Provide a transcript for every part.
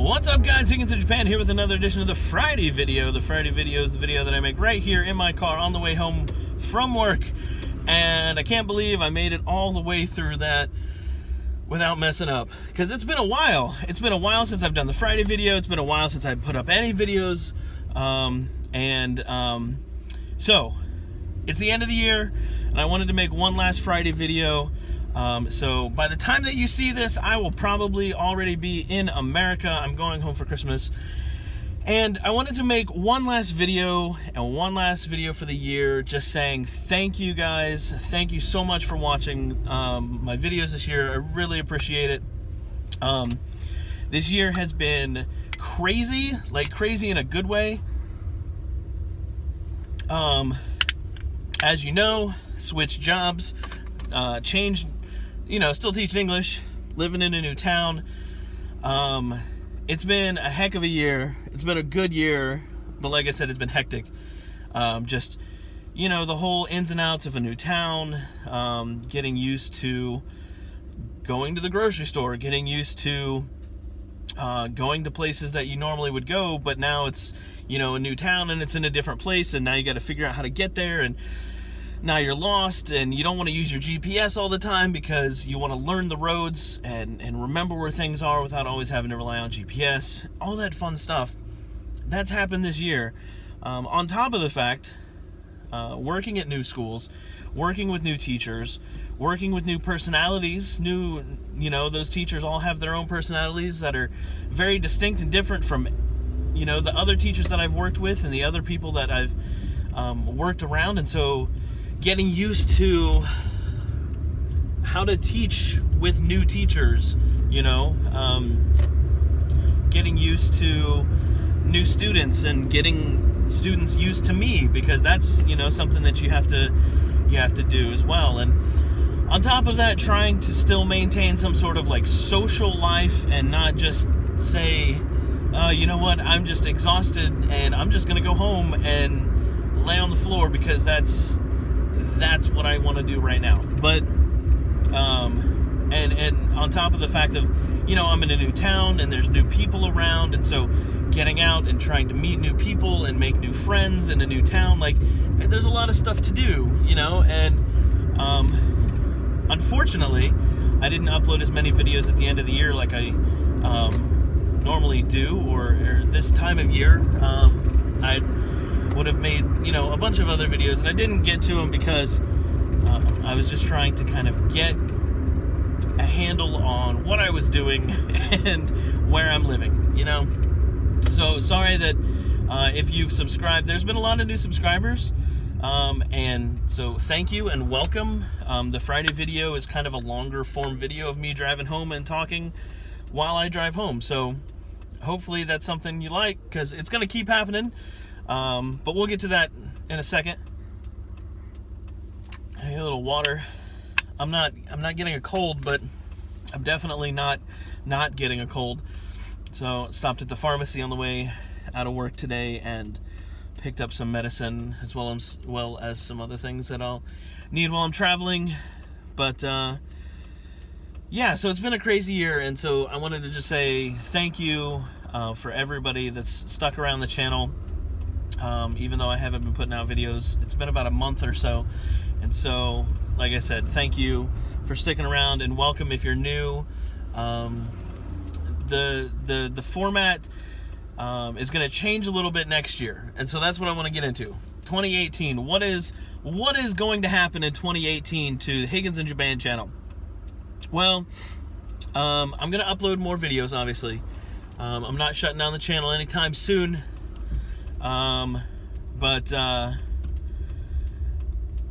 What's up, guys? Higgins in Japan here with another edition of the Friday video. The Friday video is the video that I make right here in my car on the way home from work. And I can't believe I made it all the way through that without messing up. Because it's been a while. It's been a while since I've done the Friday video. It's been a while since I put up any videos. So, it's the end of the year, and I wanted to make one last Friday video. So by the time that you see this, I will probably already be in America. I'm going home for Christmas. And I wanted to make one last video, and one last video for the year, just saying thank you guys. Thank you so much for watching my videos this year. I really appreciate it. This year has been crazy, like crazy in a good way. As you know, switched jobs, changed, still teaching English, living in a new town. It's been a heck of a year. It's been a good year, but like I said, it's been hectic. Just, the whole ins and outs of a new town, getting used to going to the grocery store, getting used to going to places that you normally would go, but now it's, a new town and it's in a different place, and now you got to figure out how to get there, and now you're lost, and you don't want to use your GPS all the time because you want to learn the roads and remember where things are without always having to rely on GPS. All that fun stuff. That's happened this year. On top of the fact, working at new schools, working with new teachers, working with new personalities, those teachers all have their own personalities that are very distinct and different from, the other teachers that I've worked with and the other people that I've worked around. And so getting used to how to teach with new teachers, getting used to new students and getting students used to me, because that's, something that you have to do as well. And on top of that, trying to still maintain some sort of like social life and not just say, you know what, I'm just exhausted and I'm just going to go home and lay on the floor because that's what I want to do right now. But and on top of the fact of, I'm in a new town and there's new people around, and so getting out and trying to meet new people and make new friends in a new town, like, there's a lot of stuff to do, and unfortunately I didn't upload as many videos at the end of the year like I normally do, or this time of year. I would have made, a bunch of other videos, and I didn't get to them because I was just trying to kind of get a handle on what I was doing and where I'm living, So sorry that if you've subscribed, there's been a lot of new subscribers, and so thank you and welcome. The Friday video is kind of a longer form video of me driving home and talking while I drive home, so hopefully that's something you like, because it's going to keep happening. But we'll get to that in a second. I need a little water. I'm not getting a cold, but I'm definitely not getting a cold. So stopped at the pharmacy on the way out of work today and picked up some medicine as well as some other things that I'll need while I'm traveling. But yeah, so it's been a crazy year, and so I wanted to just say thank you for everybody that's stuck around the channel. Even though I haven't been putting out videos, it's been about a month or so. And so, like I said, thank you for sticking around, and welcome if you're new. The format is going to change a little bit next year, and so that's what I want to get into. 2018. What is going to happen in 2018 to the Higgins in Japan channel? Well, I'm going to upload more videos, obviously. I'm not shutting down the channel anytime soon.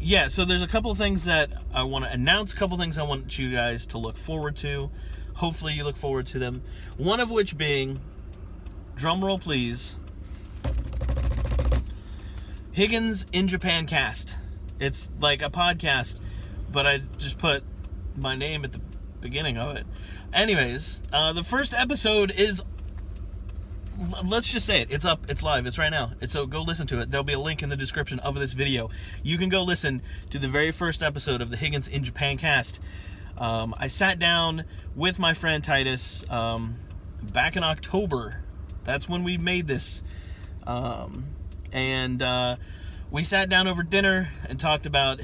Yeah, so there's a couple things that I want to announce, a couple things I want you guys to look forward to. Hopefully you look forward to them. One of which being, drum roll please, Higgins in Japan cast. It's like a podcast, but I just put my name at the beginning of it. Anyways, the first episode is, let's just say it. It's up. It's live. It's right now. So go listen to it. There'll be a link in the description of this video. You can go listen to the very first episode of the Higgins in Japan cast. I sat down with my friend Titus back in October. That's when we made this. We sat down over dinner and talked about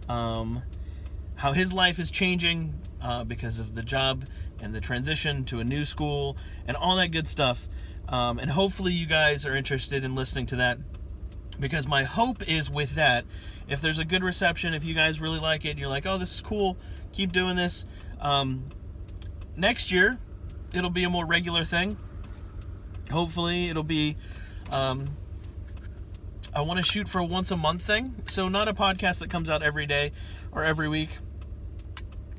how his life is changing because of the job and the transition to a new school and all that good stuff. And hopefully you guys are interested in listening to that, because my hope is with that, if there's a good reception, if you guys really like it, you're like, oh, this is cool, keep doing this. Next year, it'll be a more regular thing. Hopefully it'll be, I want to shoot for a once a month thing. So not a podcast that comes out every day or every week,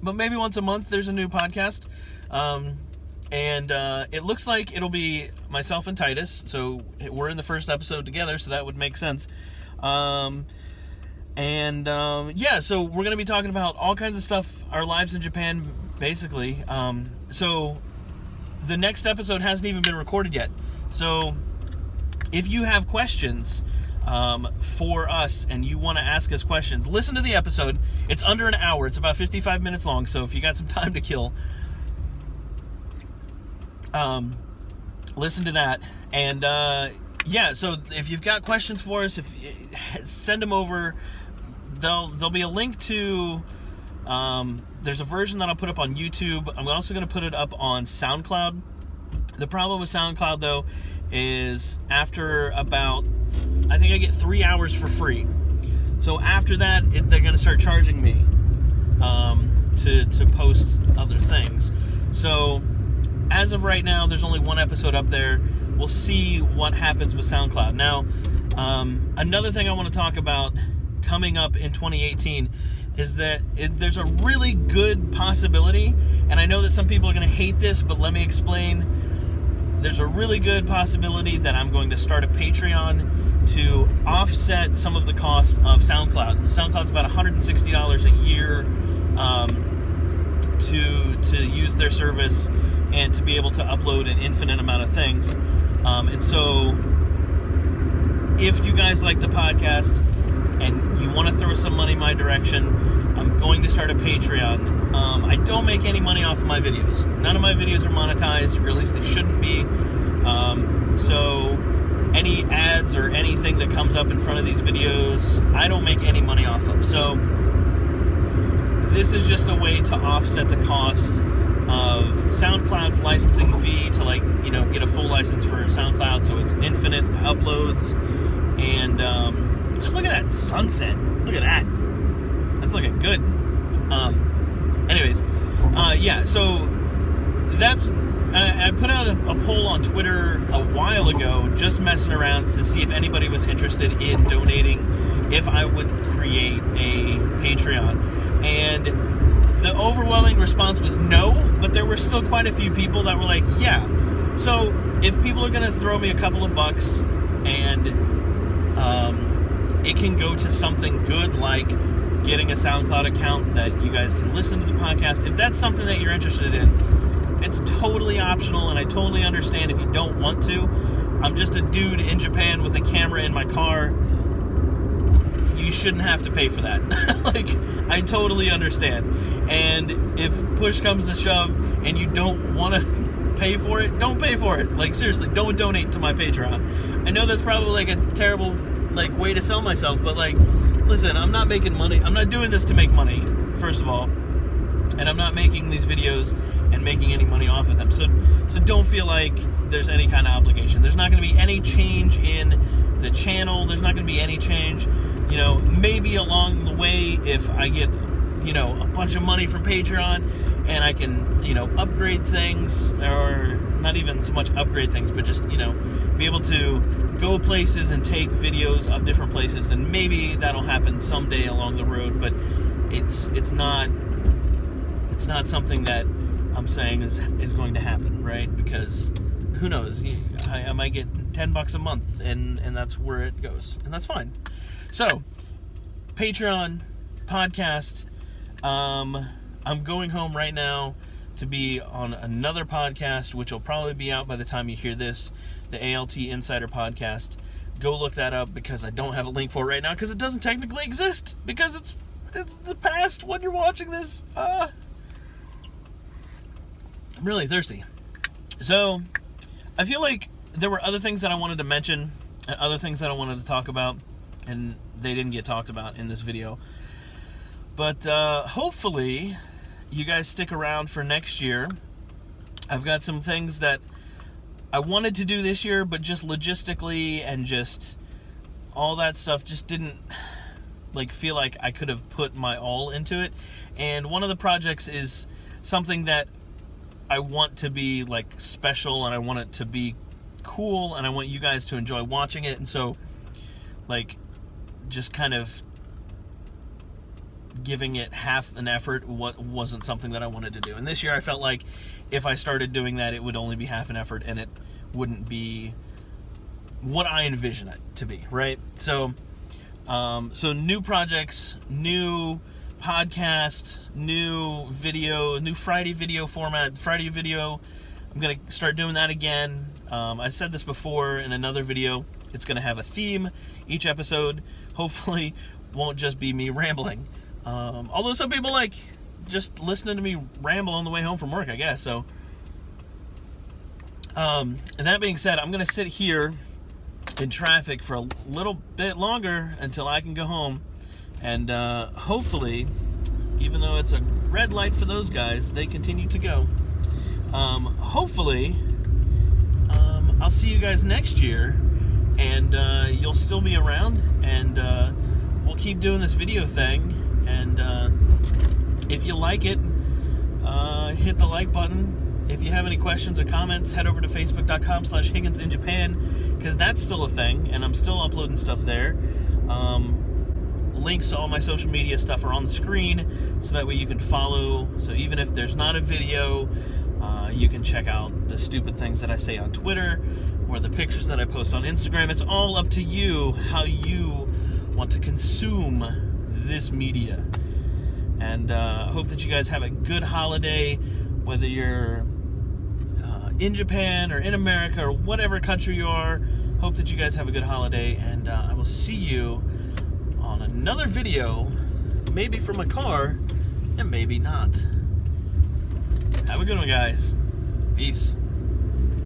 but maybe once a month there's a new podcast. It looks like it'll be myself and Titus. So we're in the first episode together, so that would make sense. So we're going to be talking about all kinds of stuff, our lives in Japan, basically. So the next episode hasn't even been recorded yet. So if you have questions for us and you want to ask us questions, listen to the episode. It's under an hour. It's about 55 minutes long. So if you got some time to kill, listen to that. And so if you've got questions for us, send them over. There'll be a link to, there's a version that I'll put up on YouTube. I'm also going to put it up on SoundCloud. The problem with SoundCloud, though, is after about, I think I get 3 hours for free. So after that, they're going to start charging me to post other things. So as of right now, there's only one episode up there. We'll see what happens with SoundCloud. Now, another thing I want to talk about coming up in 2018 is that there's a really good possibility, and I know that some people are going to hate this, but let me explain. There's a really good possibility that I'm going to start a Patreon to offset some of the cost of SoundCloud. SoundCloud's about $160 a year to use their service and to be able to upload an infinite amount of things. And so if you guys like the podcast and you want to throw some money my direction, I'm going to start a Patreon. I don't make any money off of my videos. None of my videos are monetized, or at least they shouldn't be. So any ads or anything that comes up in front of these videos, I don't make any money off of. So this is just a way to offset the cost of SoundCloud's licensing fee to, get a full license for SoundCloud, so it's infinite uploads. And just look at that sunset. Look at that. That's looking good. So that's, I put out a poll on Twitter a while ago, just messing around to see if anybody was interested in donating, if I would create a Patreon. And the overwhelming response was no, but there were still quite a few people that were like, yeah. So if people are going to throw me a couple of bucks and it can go to something good like getting a SoundCloud account that you guys can listen to the podcast, if that's something that you're interested in, it's totally optional, and I totally understand if you don't want to. I'm just a dude in Japan with a camera in my car. You shouldn't have to pay for that. I totally understand. And if push comes to shove and you don't want to pay for it, don't pay for it. Seriously, don't donate to my Patreon. I know that's probably a terrible way to sell myself, but listen, I'm not making money. I'm not doing this to make money, first of all. And I'm not making these videos and making any money off of them. So don't feel like there's any kind of obligation. There's not going to be any change in the channel. There's not going to be any change. Maybe along the way, if I get, a bunch of money from Patreon and I can, upgrade things, or not even so much upgrade things, but just, be able to go places and take videos of different places, and maybe that'll happen someday along the road, but it's not something that I'm saying is going to happen, right? Because who knows? I might get $10 a month, and that's where it goes, and that's fine. So, Patreon, podcast. I'm going home right now to be on another podcast, which will probably be out by the time you hear this, the ALT Insider Podcast. Go look that up, because I don't have a link for it right now, because it doesn't technically exist, because it's the past when you're watching this. I'm really thirsty. So I feel like there were other things that I wanted to mention, and other things that I wanted to talk about, and they didn't get talked about in this video. But hopefully you guys stick around for next year. I've got some things that I wanted to do this year, but just logistically and just all that stuff just didn't feel like I could have put my all into it. And one of the projects is something that I want to be special, and I want it to be cool, and I want you guys to enjoy watching it. And so just kind of giving it half an effort wasn't something that I wanted to do. And this year I felt like if I started doing that, it would only be half an effort, and it wouldn't be what I envision it to be, right? So new projects, new podcast, new video, new Friday video format, Friday video. I'm going to start doing that again. I said this before in another video. It's going to have a theme. Each episode hopefully won't just be me rambling. Although some people like just listening to me ramble on the way home from work, I guess. So, and that being said, I'm going to sit here in traffic for a little bit longer until I can go home. And hopefully, even though it's a red light for those guys, they continue to go. Hopefully, I'll see you guys next year, and you'll still be around, and we'll keep doing this video thing. And if you like it, hit the like button. If you have any questions or comments, head over to facebook.com/Higgins in Japan, because that's still a thing, and I'm still uploading stuff there. Links to all my social media stuff are on the screen, so that way you can follow. So even if there's not a video, you can check out the stupid things that I say on Twitter, or the pictures that I post on Instagram. It's all up to you how you want to consume this media. And I hope that you guys have a good holiday, whether you're in Japan or in America or whatever country you are. Hope that you guys have a good holiday, and I will see you on another video, maybe from a car, and maybe not. Have a good one, guys. Peace.